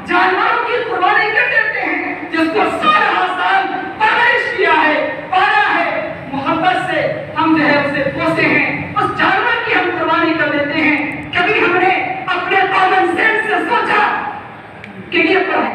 جانوروں کی قربانی کر دیتے ہیں، جس کو 16 سال پرورش کیا ہے، پالا ہے، محبت سے ہم جو ہے اسے پوسے ہیں، اس جانور کی ہم قربانی کر دیتے ہیں۔ کبھی ہم نے اپنے کامن سینس سے سوچا کہ یہ پر ہے،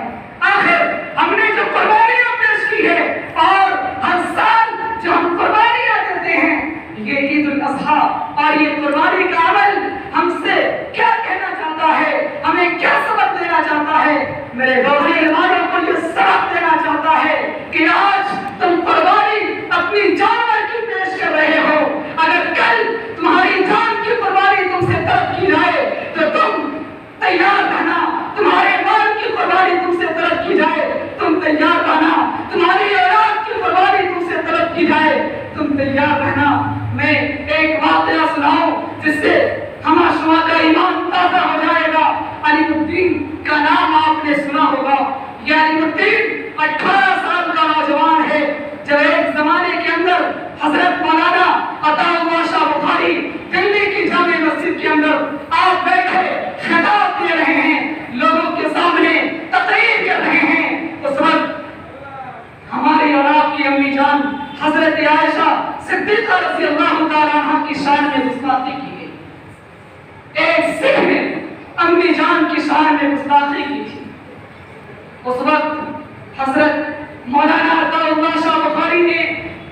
آخر ہم نے جو قربانیاں پیش کی ہے اور ہر سال جو ہم قربانیاں دیتے ہیں، یہ عید الاضحیٰ اور یہ قربانی کا عمل ہم سے کیا کہنا چاہتا ہے، ہمیں کیا سبق دینا چاہتا ہے؟ میرے دوسرے والوں کو یہ سبق دینا چاہتا ہے کہ آج تم قربانی اپنی جانور کی پیش کر رہے ہو، اگر کل تمہاری جان کی قربانی تم سے طلب کی جائے تو تم تیار رہنا، تمہارے مال کی قربانی تم سے طلب کی جائے تم تیار رہنا، تمہاری اولاد کی قربانی تم سے طلب کی جائے تم تیار رہنا۔ میں ایک واقعہ سناؤں جس سے ہمارا شما کا ایمان تازہ ہو جائے گا۔ علی الدین کا نام آپ نے سنا ہوگا۔ یہ علی الدین 18 سال کا نوجوان ہے، جب ایک زمانے کے اندر حضرت مولانا عطا اللہ شاہ بخاری دلی کی جامع مسجد کے اندر آپ بیٹھے خطاب دے رہے ہیں، لوگوں کے سامنے تقریر کر رہے ہیں، اس وقت ہماری اور آپ کی امی جان حضرت عائشہ صدیقہ رضی اللہ تعالیٰ عنہ کی شان میں گستاخی کی گئی۔ ایک سکھ نے امی جان کی شان میں گستاخی کی تھی۔ اس وقت حضرت مولانا عطا اللہ شاہ بخاری نے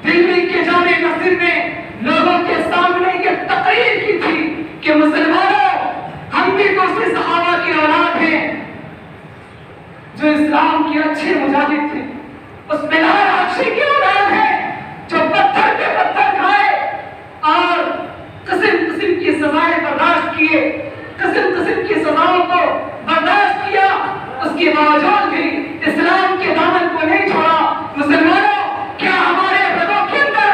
دلی کے جامع مسجد میں لوگوں کے سامنے یہ تقریر کی تھی کہ مسلمانوں، ہم بھی تو اسی صحابہ کی اولاد ہیں جو اسلام کے اچھے مجاہد تھے، اس بلال حبشی کی اولاد ہے جو پتھر کے پتھر کھائے اور قسم قسم کی سزائیں برداشت کیے، قسم قسم کی سزاؤں کو برداشت کیا، اس کے باوجود بھی اسلام کے دامن کو نہیں چھوڑا۔ مسلمانوں، کیا ہمارے رگوں کے اندر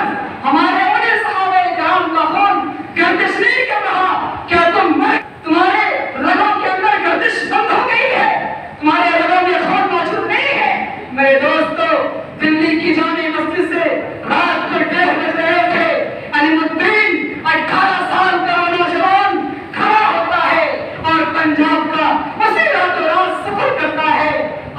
ہمارے انہیں صحابہ کرام کا خون گردش نہیں کر رہا؟ کیا تمہارے رگوں کے اندر گردش بند ہو گئی ہے؟ تمہارے رگوں میں خون موجود نہیں ہے؟ میرے دوستو، دلی کی جامع مسجد سے رات کو 1:30 بج رہے تھے، علی الدین 18 سال کا نوجوان کھڑا ہوتا ہے اور پنجاب کا اسی راتوں رات سفر کرتا ہے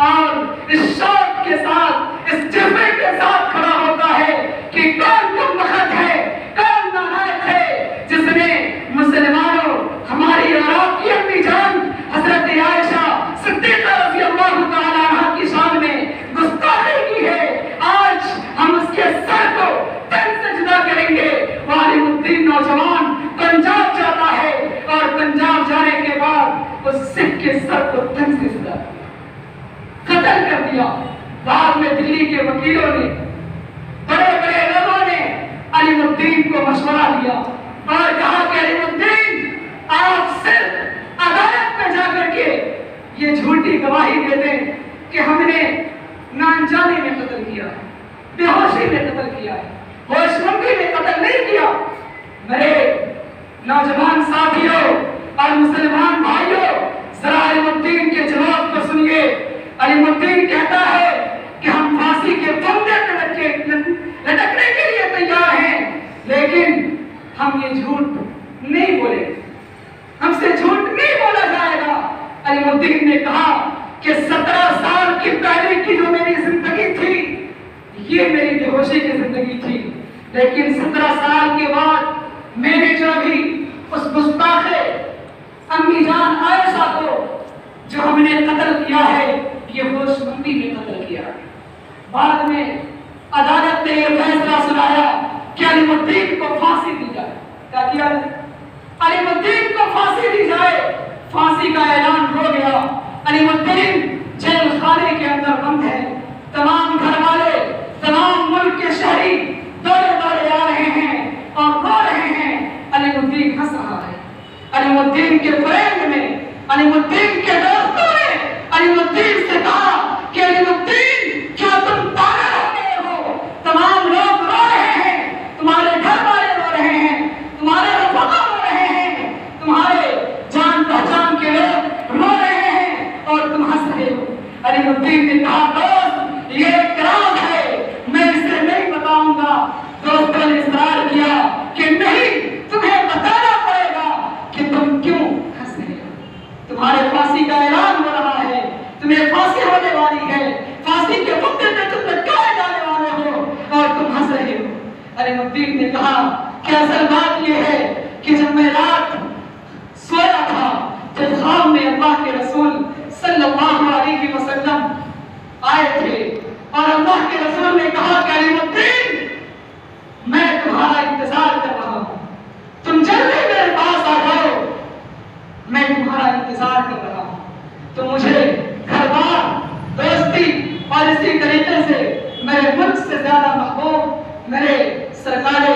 اور اس شوق کے ساتھ، اس جذبے کے ساتھ کھڑا ہوتا ہے کہ کون تم وقت ہے، کون نالائق ہے جس نے مسلمانوں، ہماری اور آپ کی امی جان حضرت عائشہ صدیقہ رضی اللہ تعالیٰ عنہ کی شان میں گستاخی کی ہے۔ آج ہم اس کے سر کو تن سے جدا کریں گے۔ وہ علی الدین نوجوان پنجاب جاتا ہے اور پنجاب جانے کے بعد اس سکھ کے سر کو تن سے جدا قتل کر دیا۔ بعد میں دلی کے وکیلوں نے، بڑے بڑے لوگوں نے علی الدین کو مشورہ دیا اور کہا کہ علی الدین، آپ صرف عدالت میں جا کر کے یہ جھوٹی گواہی دے دیں کہ ہم نے نانجانے میں قتل کیا ہے، بے ہوشی میں قتل کیا ہے، ہوش مندی میں قتل نہیں کیا۔ میرے نوجوان ساتھیوں اور مسلمان بھائیوں، ذرا علی الدین کے جواب کو سنیے۔ علی الدین کہتا ہے کہ ہم پھانسی کے پھندے پہ لٹکنے کے لیے تیار ہیں، لیکن ہم یہ جھوٹ نہیں بولیں گے، ہم سے جھوٹ نہیں بولا جائے گا۔ علی الدین نے کہا کہ 17 سال کی پہلے کی جو میری زندگی تھی، یہ میری بے ہوشی کی زندگی تھی، لیکن 17 سال کے بعد میں نے جو ابھی اس گستاخ امی جان عائشہ کو جو ہم نے قتل کیا ہے، یہ ہوش مندی میں قتل کیا۔ بعد میں عدالت نے یہ فیصلہ سنایا کہ علی الدین کو پھانسی دی جائے۔ کیا کیا؟ علی الدین کو پھانسی دی جائے۔ پھانسی کا اعلان ہو گیا۔ علی الدین جیل خانے کے اندر بند ہے۔ تمام گھر والے، تمام ملک کے شہری دوڑے دوڑے آ رہے ہیں اور رو رہے ہیں۔ علی الدین ہنس رہا ہے۔ علی الدین کے فرینڈ میں، علی الدین کے دوستوں نے علی الدین سے کہا کہ علی الدین، کیا تم پاگل ہو گئے ہو؟ تمام لوگ رو رہے ہیں، تمہارے گھر والے رو رہے ہیں، تمہارے رفقا رو رہے ہیں، تمہارے جان پہچان کے لوگ رو رہے ہیں اور تم ہنس رہے ہو۔ علی الدین نے کہا، دوست، یہ ایک راز ہے، میں اسے نہیں بتاؤں گا۔ دوستوں نے اصرار کیا کہ نہیں، تمہیں بتانا پڑے گا کہ تم کیوں ہنس رہے ہو۔ تمہارے پھانسی کا اعلان ہو رہا ہے، تمہیں کریم الدین نے کہا کہ اصل بات یہ ہے کہ جب میں رات سویا تھا جب خواب میں اللہ کے رسول صلی اللہ علیہ وسلم آئے تھے اور اللہ کے رسول نے کہا کریم الدین میں تمہارا انتظار کر رہا ہوں، تم جلدی میرے پاس آ جاؤ، میں تمہارا انتظار کر رہا ہوں۔ تو مجھے گھر بار دوستی اور اسی طریقے سے میرے ملک سے زیادہ محبوب میرے سرکار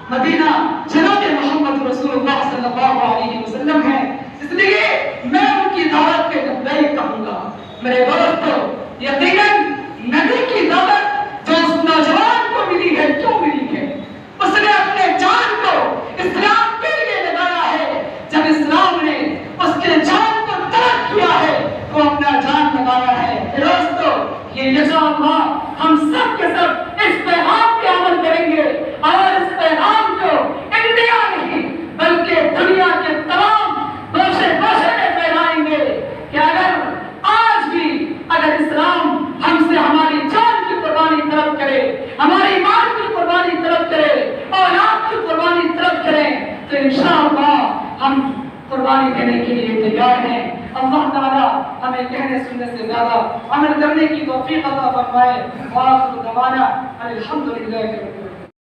مدینہ جناب محمد رسول اللہ صلی اللہ علیہ وسلم ہیں، اس لیے میں ان کی دعوت پہ لبیک کہوں گا۔ میرے دوستو، یقیناً نبی کی دعوت جو اس نوجوان کو ملی ہے، کیوں ملی ہے؟ اس نے اپنے جان کو اسلام کے لیے لگایا ہے۔ جب اسلام نے اس کے جان کو ترک کیا ہے تو اپنا جان لگایا ہے۔ دوستو، یہ انشاءاللہ ہم سب کے سب اس پیغام پہ عمل کریں گے اور اس پیغام کو انڈیا نہیں بلکہ دنیا کے تمام گوشے گوشے میں پھیلائیں گے کہ اگر اسلام ہم سے ہماری جان کی قربانی طلب کرے، ہماری مال کی قربانی طلب کرے، اولاد کی قربانی طلب کرے تو انشاءاللہ ہم قربانی دینے کے لیے تیار ہیں۔ اللہ تعالی ہمیں کہنے سننے سے زیادہ عمل کرنے کی توفیق عطا فرمائے۔ وآخر دعوانا الحمدللہ رب العالمین۔